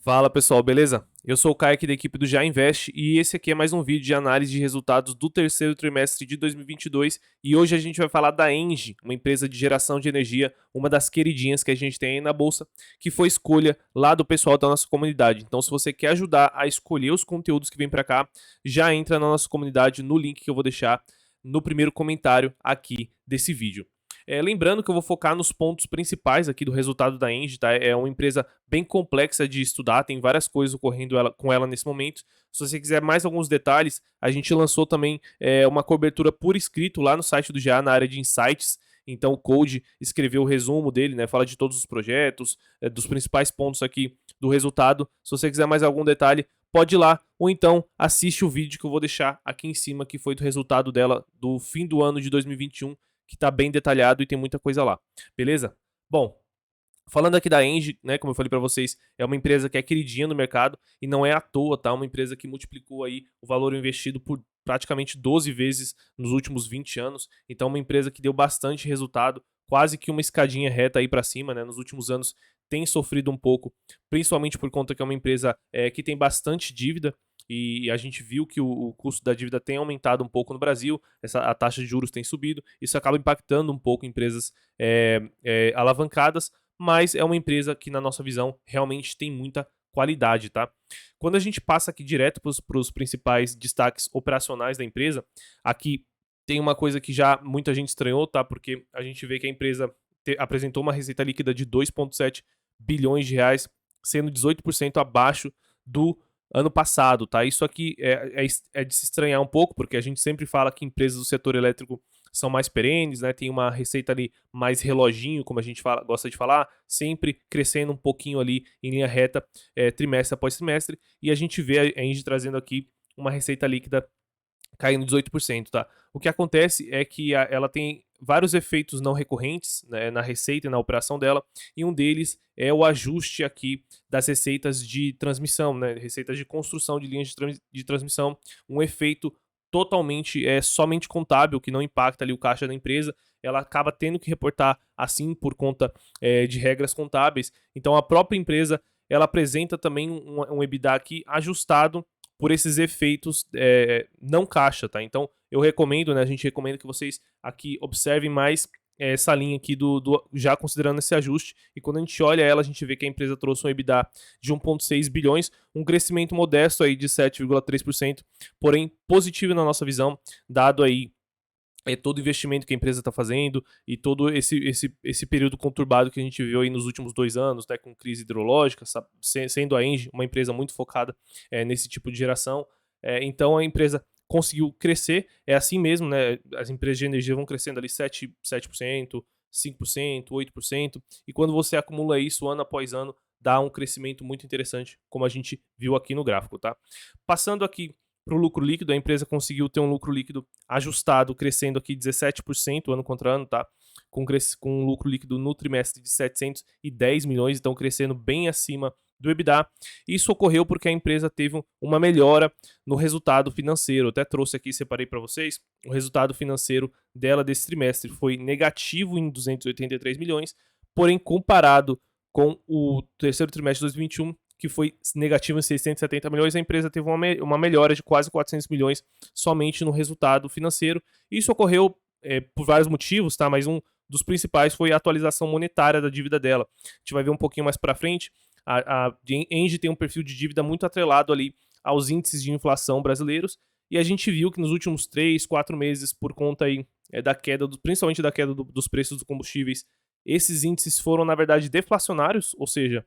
Fala pessoal, beleza? Eu sou o Caio aqui da equipe do Já Invest e esse aqui é mais um vídeo de análise de resultados do terceiro trimestre de 2022 e hoje a gente vai falar da Engie, uma empresa de geração de energia, uma das queridinhas que a gente tem aí na bolsa, que foi escolha lá do pessoal da nossa comunidade. Então se você quer ajudar a escolher os conteúdos que vêm para cá, já entra na nossa comunidade no link que eu vou deixar no primeiro comentário aqui desse vídeo. Lembrando que eu vou focar nos pontos principais aqui do resultado da Engie, tá? É uma empresa bem complexa de estudar, tem várias coisas ocorrendo com ela nesse momento. Se você quiser mais alguns detalhes, a gente lançou também uma cobertura por escrito lá no site do GA na área de insights. Então o Code escreveu o resumo dele, né? Fala de todos os projetos, dos principais pontos aqui do resultado. Se você quiser mais algum detalhe, pode ir lá, ou então assiste o vídeo que eu vou deixar aqui em cima, que foi do resultado dela do fim do ano de 2021, que está bem detalhado e tem muita coisa lá, beleza? Bom, falando aqui da Engie, né, como eu falei para vocês, é uma empresa que é queridinha no mercado e não é à toa, tá? Uma empresa que multiplicou aí o valor investido por praticamente 12 vezes nos últimos 20 anos. Então, uma empresa que deu bastante resultado, quase que uma escadinha reta aí para cima, né? Nos últimos anos tem sofrido um pouco, principalmente por conta que é uma empresa que tem bastante dívida. E a gente viu que o custo da dívida tem aumentado um pouco no Brasil, a taxa de juros tem subido, isso acaba impactando um pouco empresas alavancadas, mas é uma empresa que, na nossa visão, realmente tem muita qualidade, tá? Quando a gente passa aqui direto para os principais destaques operacionais da empresa, aqui tem uma coisa que já muita gente estranhou, tá? Porque a gente vê que a empresa apresentou uma receita líquida de 2,7 bilhões de reais, sendo 18% abaixo do ano passado, tá? Isso aqui é de se estranhar um pouco, porque a gente sempre fala que empresas do setor elétrico são mais perenes, né? Tem uma receita ali mais reloginho, como a gente gosta de falar, sempre crescendo um pouquinho ali em linha reta, trimestre após trimestre, e a gente vê a Engie trazendo aqui uma receita líquida caindo 18%, tá? O que acontece é que ela tem vários efeitos não recorrentes, né, na receita e na operação dela, e um deles é o ajuste aqui das receitas de transmissão, né, receitas de construção de linhas de transmissão, um efeito totalmente somente contábil, que não impacta ali o caixa da empresa, ela acaba tendo que reportar assim por conta de regras contábeis. Então a própria empresa ela apresenta também um EBITDA aqui ajustado por esses efeitos não caixa, tá? Então eu recomendo, né? A gente recomenda que vocês aqui observem mais essa linha aqui já considerando esse ajuste. E quando a gente olha ela, a gente vê que a empresa trouxe um EBITDA de 1,6 bilhões, um crescimento modesto aí de 7,3%, porém positivo na nossa visão, dado aí todo o investimento que a empresa está fazendo e todo esse período conturbado que a gente viu aí nos últimos 2 anos, né, com crise hidrológica, sendo a Engie uma empresa muito focada nesse tipo de geração. Então a empresa conseguiu crescer, é assim mesmo, né? As empresas de energia vão crescendo ali 7%, 5%, 8%, e quando você acumula isso ano após ano, dá um crescimento muito interessante, como a gente viu aqui no gráfico, tá? Passando aqui para o lucro líquido, a empresa conseguiu ter um lucro líquido ajustado, crescendo aqui 17% ano contra ano, tá? Com um lucro líquido no trimestre de 710 milhões, então crescendo bem acima do EBITDA. Isso ocorreu porque a empresa teve uma melhora no resultado financeiro. Eu até trouxe aqui, separei para vocês, o resultado financeiro dela desse trimestre foi negativo em 283 milhões, porém comparado com o terceiro trimestre de 2021, que foi negativo em 670 milhões, a empresa teve uma melhora de quase 400 milhões somente no resultado financeiro. Isso ocorreu por vários motivos, tá? Mas um dos principais foi a atualização monetária da dívida dela. A gente vai ver um pouquinho mais para frente. A Engie tem um perfil de dívida muito atrelado ali aos índices de inflação brasileiros, e a gente viu que nos últimos 3, 4 meses, por conta aí da queda, principalmente da queda dos preços dos combustíveis, esses índices foram, na verdade, deflacionários, ou seja,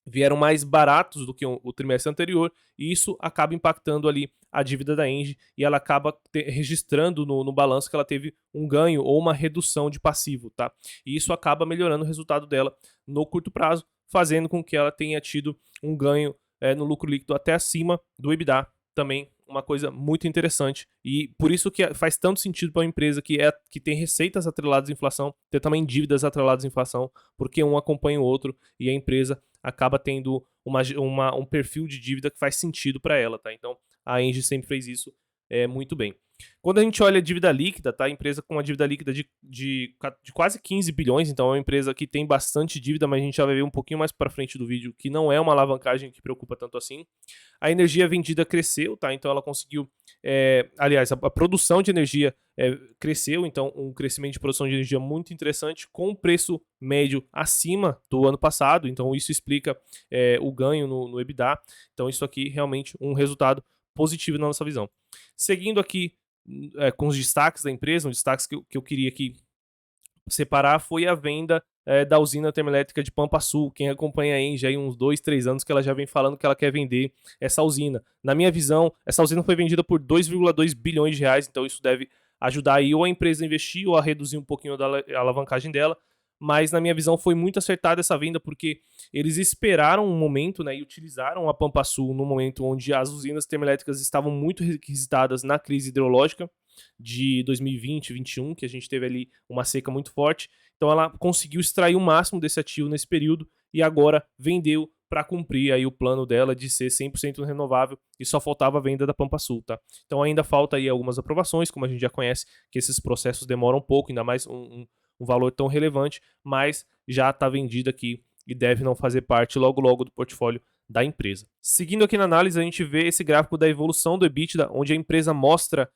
vieram mais baratos do que o trimestre anterior, e isso acaba impactando ali a dívida da Engie, e ela acaba registrando no balanço que ela teve um ganho ou uma redução de passivo, tá? E isso acaba melhorando o resultado dela no curto prazo, fazendo com que ela tenha tido um ganho no lucro líquido até acima do EBITDA, também uma coisa muito interessante, e por isso que faz tanto sentido para uma empresa que tem receitas atreladas à inflação, ter também dívidas atreladas à inflação, porque um acompanha o outro, e a empresa acaba tendo um perfil de dívida que faz sentido para ela, tá? Então a Engie sempre fez isso muito bem. Quando a gente olha a dívida líquida, tá? A empresa com uma dívida líquida de quase 15 bilhões, então é uma empresa que tem bastante dívida, mas a gente já vai ver um pouquinho mais para frente do vídeo que não é uma alavancagem que preocupa tanto assim. A energia vendida cresceu, tá? Então ela conseguiu, aliás, a produção de energia cresceu, então um crescimento de produção de energia muito interessante, com um preço médio acima do ano passado, então isso explica o ganho no EBITDA. Então isso aqui realmente um resultado positivo na nossa visão. Seguindo aqui com os destaques da empresa, um destaque que eu queria aqui separar foi a venda da usina termoelétrica de Pampa Sul. Quem acompanha a Engie aí uns 2, 3 anos que ela já vem falando que ela quer vender essa usina. Na minha visão, essa usina foi vendida por 2,2 bilhões de reais, então isso deve ajudar aí ou a empresa a investir ou a reduzir um pouquinho da alavancagem dela. Mas na minha visão foi muito acertada essa venda porque eles esperaram um momento, né, e utilizaram a Pampa Sul no momento onde as usinas termoelétricas estavam muito requisitadas na crise hidrológica de 2020 e 2021, que a gente teve ali uma seca muito forte. Então ela conseguiu extrair o máximo desse ativo nesse período e agora vendeu para cumprir aí o plano dela de ser 100% renovável e só faltava a venda da Pampa Sul, tá? Então ainda falta aí algumas aprovações, como a gente já conhece, que esses processos demoram um pouco, ainda mais um valor tão relevante, mas já está vendido aqui e deve não fazer parte logo logo do portfólio da empresa. Seguindo aqui na análise, a gente vê esse gráfico da evolução do EBITDA, onde a empresa mostra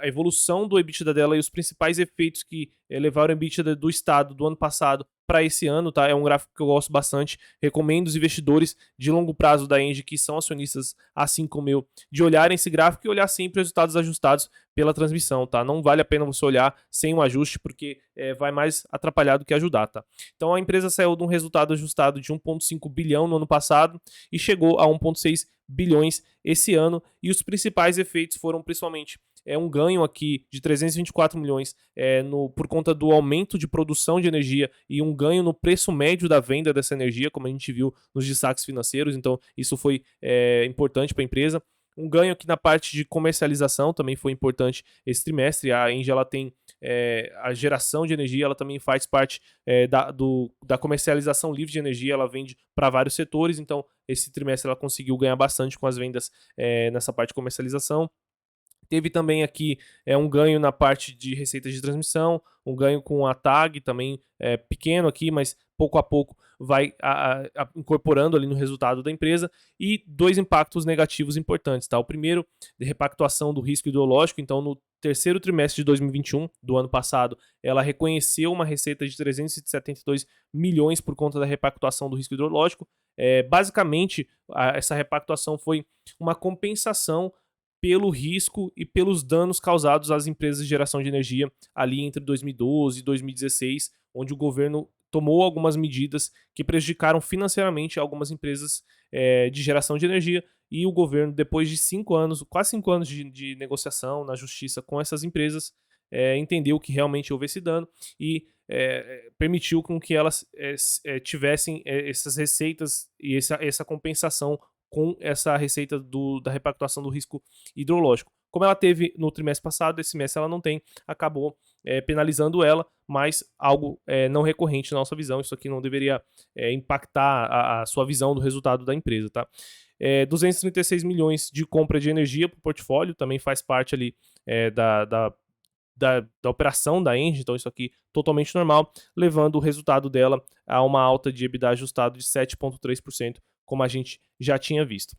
a evolução do EBITDA dela e os principais efeitos que levaram o EBITDA do estado do ano passado para esse ano, tá? É um gráfico que eu gosto bastante. Recomendo os investidores de longo prazo da Engie, que são acionistas assim como eu, de olharem esse gráfico e olhar sempre os resultados ajustados pela transmissão, tá? Não vale a pena você olhar sem um ajuste, porque vai mais atrapalhar do que ajudar, tá? Então a empresa saiu de um resultado ajustado de 1,5 bilhão no ano passado e chegou a 1,6 bilhões esse ano, e os principais efeitos foram principalmente um ganho aqui de 324 milhões por conta do aumento de produção de energia e um ganho no preço médio da venda dessa energia, como a gente viu nos destaques financeiros, então isso foi importante para a empresa. Um ganho aqui na parte de comercialização também foi importante esse trimestre. A Engie ela tem a geração de energia, ela também faz parte da comercialização livre de energia, ela vende para vários setores, então esse trimestre ela conseguiu ganhar bastante com as vendas nessa parte de comercialização. Teve também aqui um ganho na parte de receitas de transmissão, um ganho com a TAG também pequeno aqui, mas pouco a pouco vai incorporando ali no resultado da empresa, e dois impactos negativos importantes, tá? O primeiro, de repactuação do risco hidrológico. Então no terceiro trimestre de 2021, do ano passado, ela reconheceu uma receita de 372 milhões por conta da repactuação do risco hidrológico. Basicamente, essa repactuação foi uma compensação pelo risco e pelos danos causados às empresas de geração de energia ali entre 2012 e 2016, onde o governo tomou algumas medidas que prejudicaram financeiramente algumas empresas de geração de energia, e o governo, depois de 5 anos, quase 5 anos de negociação na justiça com essas empresas, entendeu que realmente houve esse dano e permitiu com que elas tivessem essas receitas e essa compensação com essa receita da repactuação do risco hidrológico. Como ela teve no trimestre passado, esse mês ela não tem, acabou penalizando ela, mas algo não recorrente na nossa visão. Isso aqui não deveria impactar a sua visão do resultado da empresa, tá? 236 milhões de compra de energia para o portfólio, também faz parte ali da operação da Engie, então isso aqui totalmente normal, levando o resultado dela a uma alta de EBITDA ajustado de 7,3%, como a gente já tinha visto.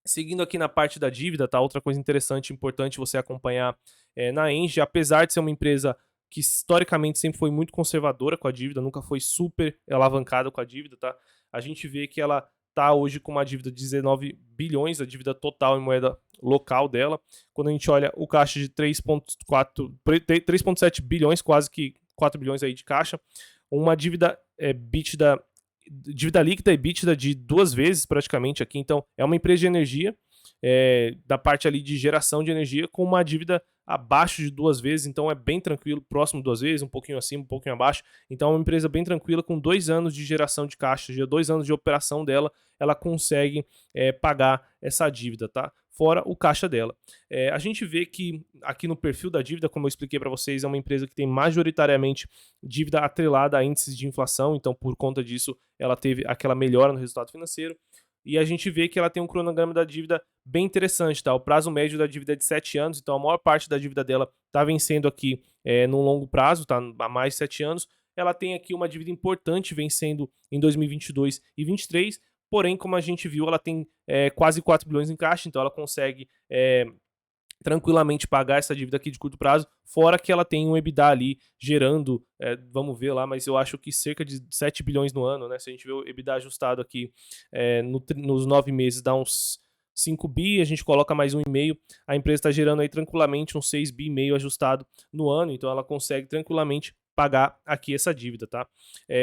Seguindo aqui na parte da dívida, tá? Outra coisa interessante, importante você acompanhar na Engie, apesar de ser uma empresa que historicamente sempre foi muito conservadora com a dívida, nunca foi super alavancada com a dívida, tá? A gente vê que ela tá hoje com uma dívida de 19 bilhões, a dívida total em moeda local dela. Quando a gente olha o caixa de 3,7 bilhões, quase que 4 bilhões aí de caixa, uma dívida dívida líquida e EBITDA de 2 vezes praticamente aqui. Então é uma empresa de energia, da parte ali de geração de energia, com uma dívida abaixo de 2 vezes, então é bem tranquilo, próximo de 2 vezes, um pouquinho acima, um pouquinho abaixo. Então é uma empresa bem tranquila, com 2 anos de geração de caixa, já 2 anos de operação dela, ela consegue pagar essa dívida, tá? Fora o caixa dela. A gente vê que aqui no perfil da dívida, como eu expliquei para vocês, é uma empresa que tem majoritariamente dívida atrelada a índices de inflação, então por conta disso ela teve aquela melhora no resultado financeiro. e a gente vê que ela tem um cronograma da dívida bem interessante, tá? O prazo médio da dívida é de 7 anos, então a maior parte da dívida dela está vencendo aqui no longo prazo, tá? Há mais de 7 anos. Ela tem aqui uma dívida importante vencendo em 2022 e 2023, porém, como a gente viu, ela tem quase 4 bilhões em caixa, então ela consegue tranquilamente pagar essa dívida aqui de curto prazo, fora que ela tem um EBITDA ali gerando, vamos ver lá, mas eu acho que cerca de 7 bilhões no ano, né? Se a gente vê o EBITDA ajustado aqui nos 9 meses, dá uns 5 bi, a gente coloca mais 1,5, a empresa está gerando aí tranquilamente uns 6 bi e meio ajustado no ano, então ela consegue tranquilamente pagar aqui essa dívida, tá?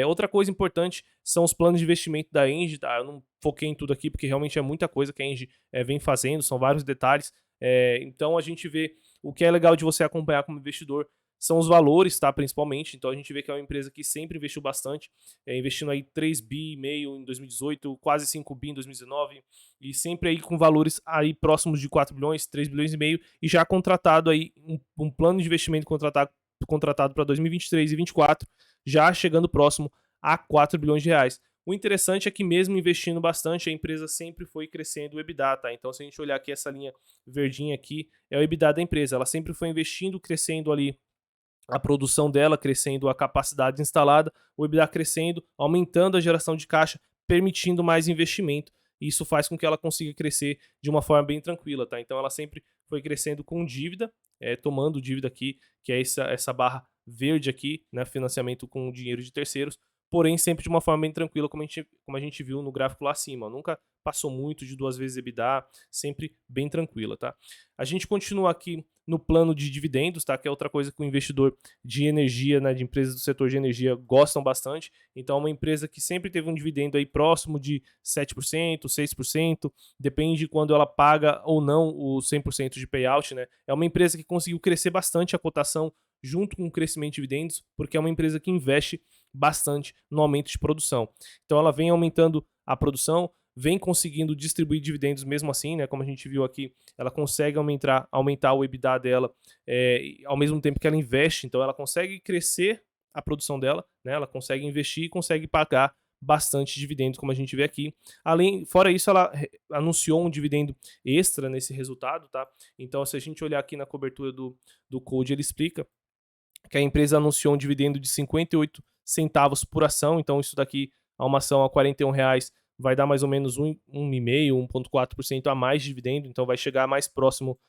Outra coisa importante são os planos de investimento da Engie, tá? Eu não foquei em tudo aqui porque realmente é muita coisa que a Engie vem fazendo, são vários detalhes. Então a gente vê o que é legal de você acompanhar como investidor são os valores, tá? Principalmente. Então a gente vê que é uma empresa que sempre investiu bastante, investindo aí 3 bi e meio em 2018, quase 5 bi em 2019, e sempre aí com valores aí próximos de 4 bilhões, 3 bilhões e meio, e já contratado aí um plano de investimento contratado para 2023 e 2024, já chegando próximo a 4 bilhões de reais. O interessante é que mesmo investindo bastante, a empresa sempre foi crescendo o EBITDA, tá? Então se a gente olhar aqui essa linha verdinha aqui, é o EBITDA da empresa. Ela sempre foi investindo, crescendo ali a produção dela, crescendo a capacidade instalada, o EBITDA crescendo, aumentando a geração de caixa, permitindo mais investimento. E isso faz com que ela consiga crescer de uma forma bem tranquila, tá? Então ela sempre foi crescendo com dívida, tomando dívida aqui, que é essa barra verde aqui, né? Financiamento com dinheiro de terceiros, porém sempre de uma forma bem tranquila, como a gente viu no gráfico lá acima. Nunca passou muito de 2 vezes EBITDA, sempre bem tranquila, tá? A gente continua aqui no plano de dividendos, tá? Que é outra coisa que o investidor de energia, né, de empresas do setor de energia gostam bastante. Então, é uma empresa que sempre teve um dividendo aí próximo de 7%, 6%, depende de quando ela paga ou não o 100% de payout, né? É uma empresa que conseguiu crescer bastante a cotação junto com o crescimento de dividendos, porque é uma empresa que investe bastante no aumento de produção. Então, ela vem aumentando a produção, vem conseguindo distribuir dividendos mesmo assim, né? Como a gente viu aqui, ela consegue aumentar o EBITDA dela ao mesmo tempo que ela investe, então ela consegue crescer a produção dela, né? Ela consegue investir e consegue pagar bastante dividendos, como a gente vê aqui. Fora isso, ela anunciou um dividendo extra nesse resultado, tá? Então, se a gente olhar aqui na cobertura do Code, ele explica que a empresa anunciou um dividendo de 58 centavos por ação, então isso daqui, a uma ação a R$ 41, vai dar mais ou menos 1,5%, 1,4% a mais de dividendo, então vai chegar mais próximo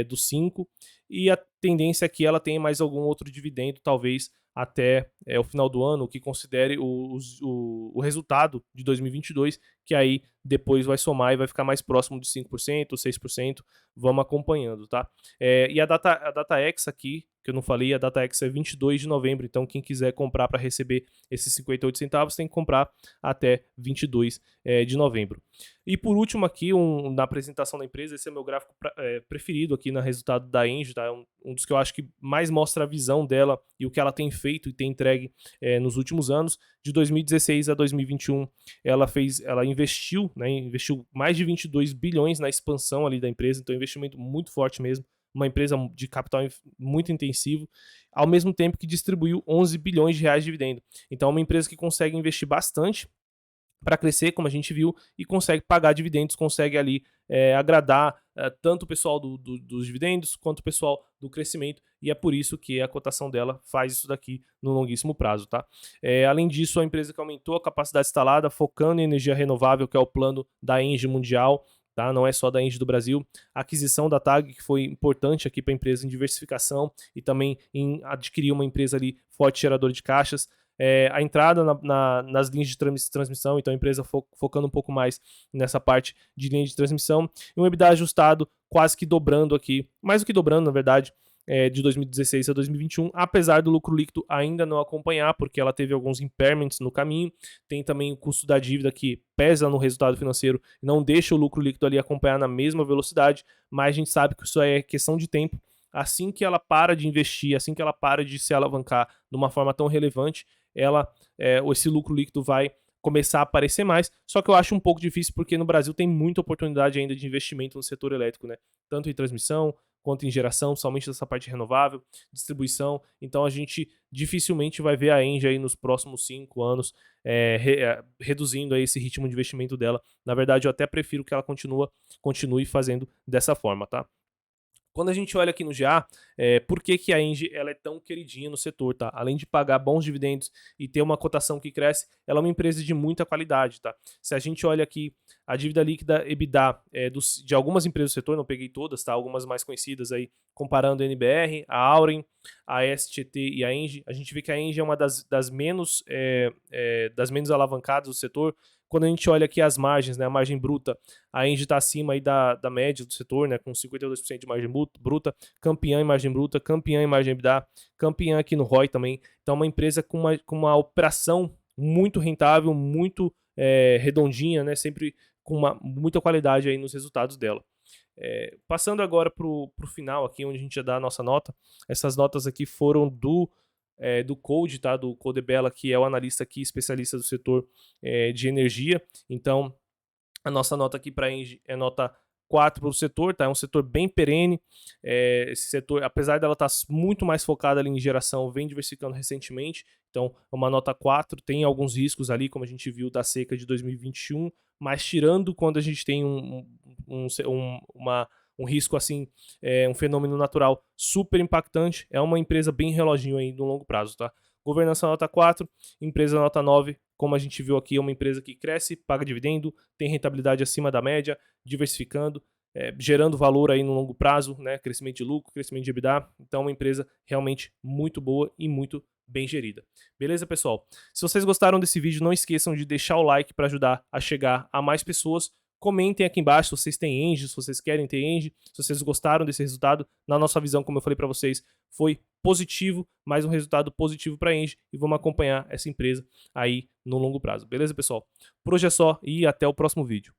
dos 5%, e a tendência é que ela tenha mais algum outro dividendo, talvez até o final do ano, que considere o resultado de 2022, que aí depois vai somar e vai ficar mais próximo de 5%, 6%, vamos acompanhando, tá? E a DataX aqui, que eu não falei, a DataX é 22 de novembro, então quem quiser comprar para receber esses 58 centavos tem que comprar até 22 de novembro. E por último aqui, na apresentação da empresa, esse é meu gráfico preferido aqui no resultado da Engie, tá? Um dos que eu acho que mais mostra a visão dela e o que ela tem feito e tem entregue nos últimos anos. De 2016 a 2021, ela investiu mais de 22 bilhões na expansão ali da empresa, então investimento muito forte mesmo, uma empresa de capital muito intensivo, ao mesmo tempo que distribuiu 11 bilhões de reais de dividendo. Então é uma empresa que consegue investir bastante para crescer, como a gente viu, e consegue pagar dividendos, consegue ali agradar tanto o pessoal dos dividendos quanto o pessoal do crescimento, e é por isso que a cotação dela faz isso daqui no longuíssimo prazo, tá? Além disso, a empresa que aumentou a capacidade instalada, focando em energia renovável, que é o plano da Engie Mundial, tá? Não é só da Engie do Brasil. A aquisição da TAG, que foi importante aqui para a empresa em diversificação e também em adquirir uma empresa ali forte geradora de caixas. A entrada nas linhas de transmissão, então a empresa focando um pouco mais nessa parte de linha de transmissão, e um EBITDA ajustado quase que dobrando aqui, mais do que dobrando na verdade, de 2016 a 2021, apesar do lucro líquido ainda não acompanhar, porque ela teve alguns impairments no caminho, tem também o custo da dívida que pesa no resultado financeiro e não deixa o lucro líquido ali acompanhar na mesma velocidade, mas a gente sabe que isso é questão de tempo. Assim que ela para de investir, assim que ela para de se alavancar de uma forma tão relevante, esse lucro líquido vai começar a aparecer mais, só que eu acho um pouco difícil porque no Brasil tem muita oportunidade ainda de investimento no setor elétrico, né? Tanto em transmissão quanto em geração, somente dessa parte renovável, distribuição. Então a gente dificilmente vai ver a Engie aí nos próximos 5 anos reduzindo aí esse ritmo de investimento dela. Na verdade, eu até prefiro que ela continue fazendo dessa forma, tá? Quando a gente olha aqui no GA, por que a Engie ela é tão queridinha no setor, tá? Além de pagar bons dividendos e ter uma cotação que cresce, ela é uma empresa de muita qualidade, tá? Se a gente olha aqui a dívida líquida EBITDA de algumas empresas do setor, não peguei todas, tá? Algumas mais conhecidas aí, comparando a NBR, a Auren, a STT e a Engie, a gente vê que a Engie é uma das menos alavancadas do setor. Quando a gente olha aqui as margens, né, a margem bruta, a Engie está acima aí da média do setor, né, com 52% de margem bruta, campeã em margem bruta, campeã em margem EBITDA, campeã aqui no ROI também. Então, uma empresa com uma operação muito rentável, muito redondinha, né, sempre com muita qualidade aí nos resultados dela. Passando agora para o final aqui, onde a gente já dá a nossa nota. Essas notas aqui foram do Code, tá? Do Codebella, que é o analista aqui, especialista do setor de energia. Então, a nossa nota aqui para a Engie é nota 4 para o setor, tá? É um setor bem perene. Esse setor, apesar dela estar muito mais focada ali em geração, vem diversificando recentemente. Então, é uma nota 4. Tem alguns riscos ali, como a gente viu da seca de 2021, mas tirando quando a gente tem um risco assim, um fenômeno natural super impactante, é uma empresa bem reloginho aí no longo prazo, tá? Governança nota 4, empresa nota 9, como a gente viu aqui, é uma empresa que cresce, paga dividendo, tem rentabilidade acima da média, diversificando, gerando valor aí no longo prazo, né? Crescimento de lucro, crescimento de EBITDA. Então, é uma empresa realmente muito boa e muito bem gerida. Beleza, pessoal? Se vocês gostaram desse vídeo, não esqueçam de deixar o like para ajudar a chegar a mais pessoas. Comentem aqui embaixo se vocês têm Engie, se vocês querem ter Engie, se vocês gostaram desse resultado. Na nossa visão, como eu falei para vocês, foi positivo, mais um resultado positivo para a Engie e vamos acompanhar essa empresa aí no longo prazo. Beleza, pessoal? Por hoje é só e até o próximo vídeo.